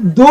2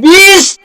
20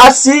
80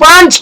5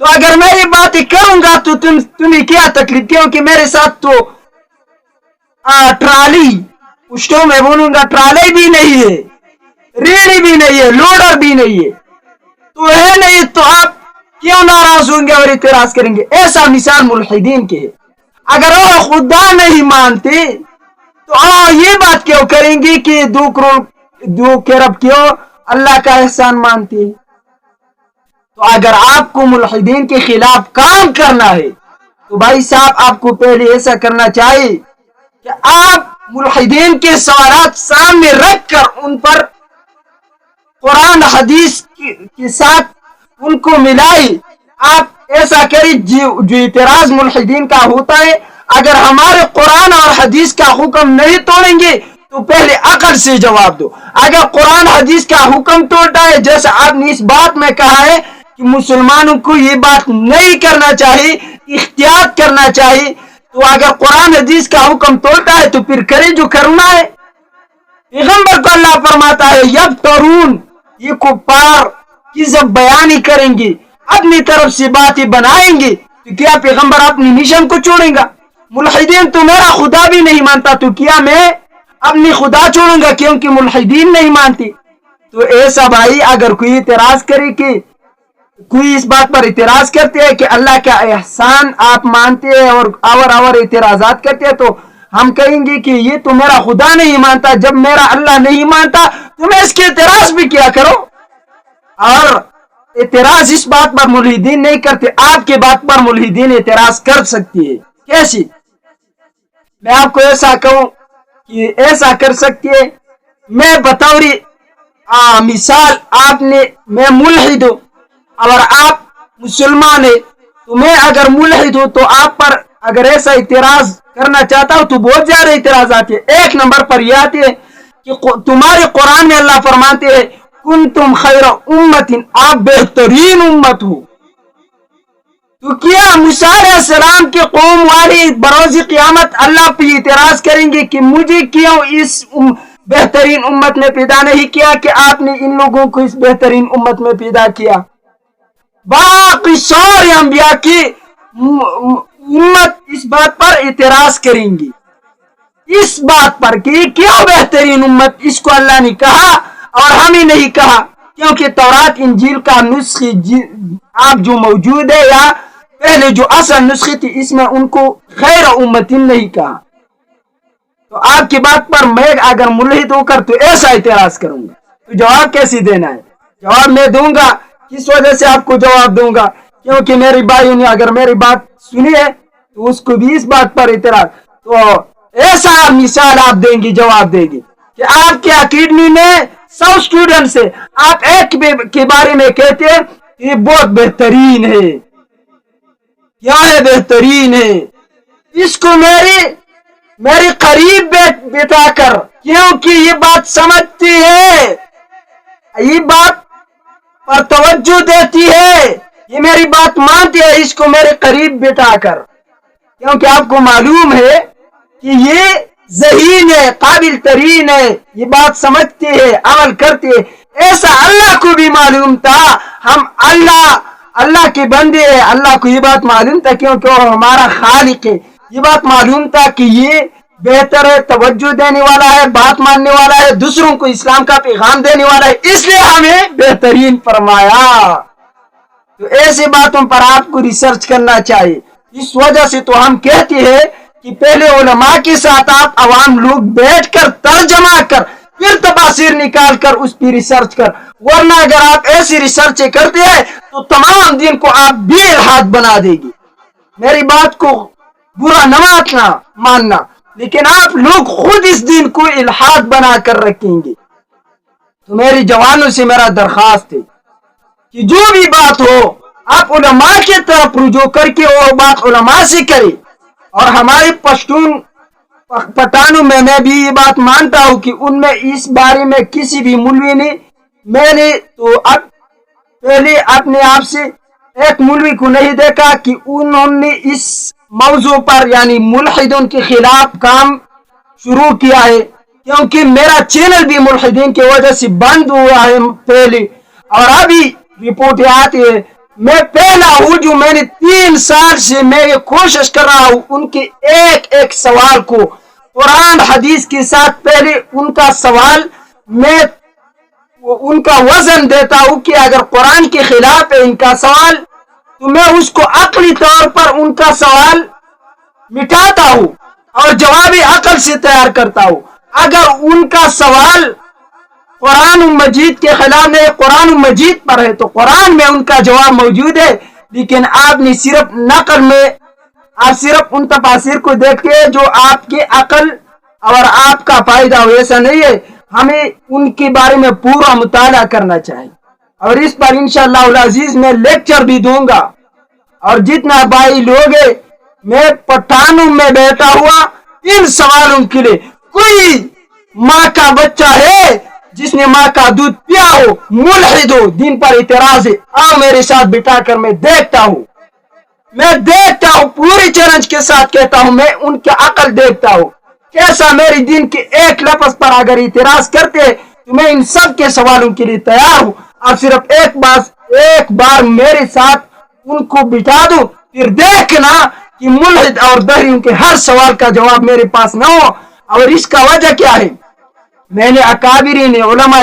تو اگر میں یہ باتیں کروں گا تو تمہیں کیا تکلیف, کیونکہ میرے ساتھ تو ٹرالی, پشتوں میں بولوں گا ٹرالی بھی نہیں ہے, ریڑھی بھی نہیں ہے, لوڈر بھی نہیں ہے, تو ہے نہیں, تو آپ کیوں ناراض ہوں گے اور اعتراض کریں گے؟ ایسا مثال ملحدین کے ہے. اگر وہ خدا نہیں مانتے تو یہ بات کیوں کریں گی کہ 2 کروڑ کیوں اللہ کا احسان مانتی ہے؟ تو اگر آپ کو ملحدین کے خلاف کام کرنا ہے تو بھائی صاحب آپ کو پہلے ایسا کرنا چاہیے کہ آپ ملحدین کے سوالات سامنے رکھ کر ان پر قرآن حدیث کے ساتھ ان کو ملائی. آپ ایسا کریں جو اعتراض ملحدین کا ہوتا ہے, اگر ہمارے قرآن اور حدیث کا حکم نہیں توڑیں گے تو پہلے عقل سے جواب دو. اگر قرآن حدیث کا حکم توڑتا ہے, جیسا آپ نے اس بات میں کہا ہے کہ مسلمانوں کو یہ بات نہیں کرنا چاہیے, احتیاط کرنا چاہیے, تو اگر قرآن حدیث کا حکم توڑتا ہے تو پھر کرے جو کرنا ہے. پیغمبر کو اللہ فرماتا ہے یبترون, یہ کفار کی جب بیانی کریں گے, اپنی طرف سے باتیں بنائیں گے, تو کیا پیغمبر اپنی مشن کو چھوڑیں گا؟ ملحدین تو میرا خدا بھی نہیں مانتا, تو کیا میں اپنی خدا چھوڑوں گا کیونکہ ملحدین نہیں مانتی؟ تو ایسا بھائی اگر کوئی اعتراض کرے کہ کوئی اس بات پر اعتراض کرتے ہیں کہ اللہ کا احسان آپ مانتے ہیں اور اعتراضات کرتے ہیں, تو ہم کہیں گے کہ یہ تو میرا خدا نہیں مانتا, جب میرا اللہ نہیں مانتا تو میں اس کے اعتراض بھی کیا کروں. اور اعتراض اس بات پر ملحدین نہیں کرتے, آپ کے بات پر ملحدین اعتراض کر سکتی ہے. کیسی؟ میں آپ کو ایسا کہوں کہ ایسا کر سکتی ہے, میں بطور مثال آپ نے, میں ملحد ہوں اور آپ مسلمان ہیں, تو میں اگر ملحد ہوں تو آپ پر اگر ایسا اعتراض کرنا چاہتا ہوں تو بہت زیادہ اعتراض آتے ہیں. 1 نمبر پر یہ آتے ہیں کہ تمہارے قرآن میں اللہ فرماتے ہیں کنتم خیر امت, آپ بہترین امت ہو. تو کیا موسیٰ علیہ السلام کی قوم والی بروز قیامت اللہ پہ اعتراض کریں گے کہ مجھے کیوں اس بہترین امت میں پیدا نہیں کیا کہ آپ نے ان لوگوں کو اس بہترین امت میں پیدا کیا؟ باقی سارے انبیاء کی امت اس بات پر اعتراض کریں گی, اس بات پر کہ کیوں بہترین امت, اس کو اللہ نے کہا اور ہمیں نہیں کہا, کیونکہ تورات انجیل کا نسخے آپ جو موجود ہے یا پہلے جو اصل نسخے تھی اس میں ان کو خیر امتین نہیں کہا. تو آپ کی بات پر میں اگر ملحد ہو کر تو ایسا اعتراض کروں گا, تو جواب کیسے دینا ہے؟ جواب میں دوں گا, کس وجہ سے آپ کو جواب دوں گا؟ کیونکہ میری بھائیوں نے اگر میری بات سنی ہے تو اس کو بھی اس بات پر اعتراض, تو ایسا مثال آپ دیں گی, جواب دے گی کہ آپ کے اکیڈمی میں 100 اسٹوڈنٹس ہے, آپ ایک کے بارے میں کہتے ہیں یہ بہت بہترین ہے, کیا ہے بہترین ہے, اس کو میری قریب بٹھا کر, کیونکہ یہ بات سمجھتی ہے, یہ بات پر توجہ دیتی ہے, یہ میری بات مانتی ہے, اس کو میرے قریب بٹھا کر, کیونکہ آپ کو معلوم ہے کہ یہ ذہین ہے, قابل ترین ہے, یہ بات سمجھتی ہے, عمل کرتی ہے. ایسا اللہ کو بھی معلوم تھا, ہم اللہ کے بندے ہیں, اللہ کو یہ بات معلوم تھا کیونکہ وہ ہمارا خالق ہے, یہ بات معلوم تھا کہ یہ بہتر ہے, توجہ دینے والا ہے, بات ماننے والا ہے, دوسروں کو اسلام کا پیغام دینے والا ہے, اس لیے ہمیں بہترین فرمایا. تو ایسی باتوں پر آپ کو ریسرچ کرنا چاہیے. اس وجہ سے تو ہم کہتے ہیں کہ پہلے علماء کے ساتھ آپ عوام لوگ بیٹھ کر ترجمہ کر پھر تفاسیر نکال کر اس پہ ریسرچ کر, ورنہ اگر آپ ایسی ریسرچ کرتے ہیں تو تمام دین کو آپ بھی الحاد بنا دے گی. میری بات کو برا نہ ماننا, لیکن آپ لوگ خود اس دین کو الحاد بنا کر رکھیں گے. تو میری جوانوں سے میرا درخواست ہے کہ جو بھی بات ہو آپ علماء کی طرف رجوع کر کے وہ بات علماء سے کریں. اور ہمارے پٹھانوں میں بھی یہ بات مانتا ہوں کہ ان میں اس بارے میں کسی بھی مولوی نے, میں نے تو اب پہلے اپنے آپ سے ایک مولوی کو نہیں دیکھا کہ انہوں نے اس موضوع پر یعنی ملحدوں کے خلاف کام شروع کیا ہے, کیونکہ میرا چینل بھی ملحدین کی وجہ سے بند ہوا ہے پہلے, اور ابھی رپورٹ آتی ہے میں پہلا ہوں جو میں نے 3 سال سے میں یہ کوشش کر رہا ہوں ان کے ایک ایک سوال کو قرآن حدیث کے ساتھ پہلے ان کا سوال میں ان کا وزن دیتا ہوں کہ اگر قرآن کے خلاف ہے ان کا سوال تو میں اس کو عقلی طور پر ان کا سوال مٹاتا ہوں اور جوابی عقل سے تیار کرتا ہوں. اگر ان کا سوال قرآن مجید کے خلاف نہیں قرآن مجید پر ہے تو قرآن میں ان کا جواب موجود ہے. لیکن آپ نے صرف نقل میں آپ صرف ان تفاسیر کو دیکھتے جو آپ کی عقل اور آپ کا فائدہ ہو. ایسا نہیں ہے. ہمیں ان کے بارے میں پورا مطالعہ کرنا چاہیے اور اس پر انشاءاللہ العزیز میں لیکچر بھی دوں گا. اور جتنا بھائی لوگ ہیں میں پٹھانوں میں بیٹھا ہوا ان سوالوں کے لیے. کوئی ماں کا بچہ ہے جس نے ماں کا دودھ پیا ہو ملحد ہو دین پر اعتراض ہے آؤ میرے ساتھ بٹھا کر میں دیکھتا ہوں پوری چیلنج کے ساتھ کہتا ہوں میں ان کی عقل دیکھتا ہوں کیسا میری دین کے ایک لفظ پر اگر اعتراض کرتے تو میں ان سب کے سوالوں کے لیے تیار ہوں. اب صرف ایک بار میرے ساتھ ان کو بٹھا دوں پھر دیکھنا کہ ملحد اور دہریوں کے ہر سوال کا جواب میرے پاس نہ ہو. اور اس کا وجہ کیا ہے؟ میں نے اکابرین علماء